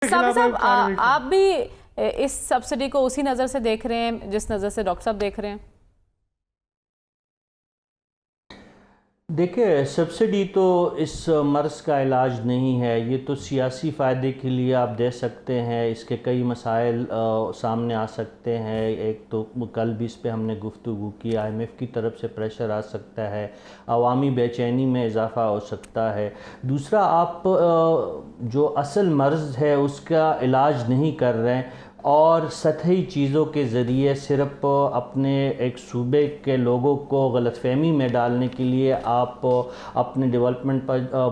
साबिर साहब, आप भी इस सब्सिडी को उसी नज़र से देख रहे हैं जिस नज़र से डॉक्टर साहब देख रहे हैं? देखिए, सब्सिडी तो इस मर्ज़ का इलाज नहीं है। ये तो सियासी फ़ायदे के लिए आप दे सकते हैं। इसके कई मसाइल सामने आ सकते हैं। एक तो कल भी इस पे हमने गुफ्तगू की, IMF की तरफ से प्रेशर आ सकता है, अवामी बेचैनी में इजाफ़ा हो सकता है। दूसरा, आप जो असल मर्ज़ है उसका इलाज नहीं कर रहे हैं और सतही चीज़ों के ज़रिए सिर्फ अपने एक सूबे के लोगों को गलतफहमी में डालने के लिए आप अपने डेवलपमेंट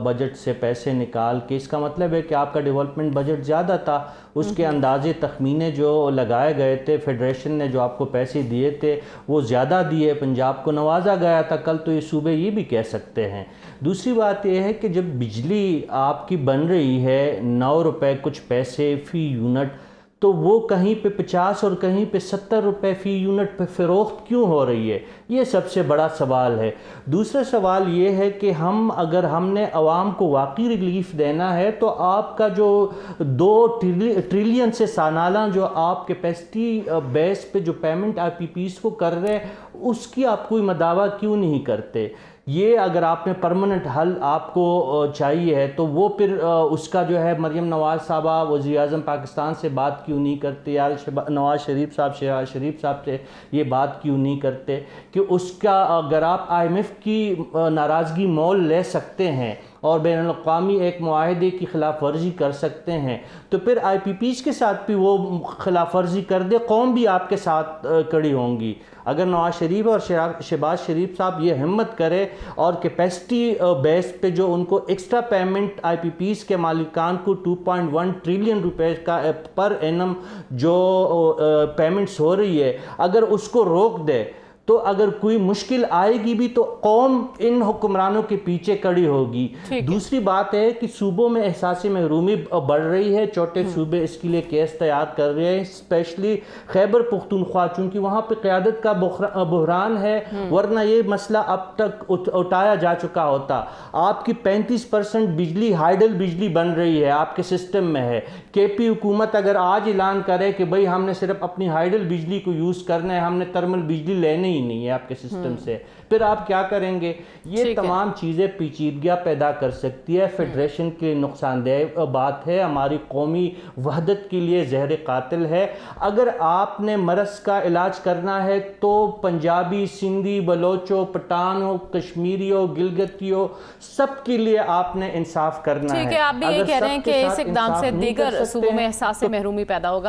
बजट से पैसे निकाल के, इसका मतलब है कि आपका डेवलपमेंट बजट ज़्यादा था, उसके अंदाजे तखमीने जो लगाए गए थे, फेडरेशन ने जो आपको पैसे दिए थे वो ज़्यादा दिए, पंजाब को नवाजा गया था। कल तो ये सूबे ये भी कह सकते हैं। दूसरी बात यह है कि जब बिजली आपकी बन रही है 9 रुपए कुछ पैसे फ़ी यूनिट, तो वो कहीं पे 50 और कहीं पे 70 रुपए फ़ी यूनिट पे फ़रोख्त क्यों हो रही है? ये सबसे बड़ा सवाल है। दूसरा सवाल ये है कि अगर हमने आवाम को वाकई रिलीफ देना है तो आपका जो 2 ट्रिलियन से सालाना जो आप कैपेसिटी बेस पे जो पेमेंट IPPs को कर रहे हैं, उसकी आप कोई मदावा क्यों नहीं करते? ये अगर आपने परमानेंट हल आपको चाहिए है तो वो फिर उसका जो है मरियम नवाज़ साहबा वज़ीर-ए-आज़म पाकिस्तान से बात क्यों नहीं करते, या नवाज़ शरीफ साहब से ये बात क्यों नहीं करते कि उसका अगर आप IMF की नाराज़गी मोल ले सकते हैं और बैनुल-अक़वामी एक मुआहदे की खिलाफ वर्जी कर सकते हैं, तो फिर IPPs के साथ भी वो खिलाफ वर्जी कर दे, कौम भी आपके साथ खड़ी होंगी। अगर नवाज शरीफ और शहबाज शरीफ साहब ये हिम्मत करे और कैपेसिटी बेस पे जो उनको एक्स्ट्रा पेमेंट IPPs के मालिकान को 2.1 ट्रिलियन रुपए का पर एनम जो पेमेंट्स हो रही है, अगर उसको रोक दे तो अगर कोई मुश्किल आएगी भी तो कौम इन हुक्मरानों के पीछे खड़ी होगी। दूसरी बात है कि सूबों में एहसास महरूमी बढ़ रही है, छोटे सूबे इसके लिए केस तैयार कर रहे हैं, स्पेशली खैबर पुख्तूनख्वा, चूँकि वहाँ पे क़यादत का बहरान है, वरना ये मसला अब तक उठाया जा चुका होता। आपकी 35% बिजली हाइडल बिजली बन रही है, आपके सिस्टम में है। KP हुकूमत अगर आज ऐलान करे कि भाई हमने सिर्फ अपनी हाइडल बिजली को यूज़ करना है, हमने थर्मल बिजली लेनी नहीं है आपके सिस्टम से, फिर आप क्या करेंगे? ये तमाम चीज़ें पेचीदगियाँ पैदा कर सकती है। फेडरेशन के नुकसानदेह बात है, हमारी कौमी वहदत के लिए जहर कातिल है। अगर आपने मरज़ का इलाज करना है तो पंजाबी, सिंधी, बलोचो, पठानो, कश्मीरियों, गिलगितियों, सब के लिए आपने इंसाफ करना है। ठीक है, आप भी ये कह रहे हैं कि इस इक़दाम से दीगर सूबों में एहसास महरूमी पैदा होगा।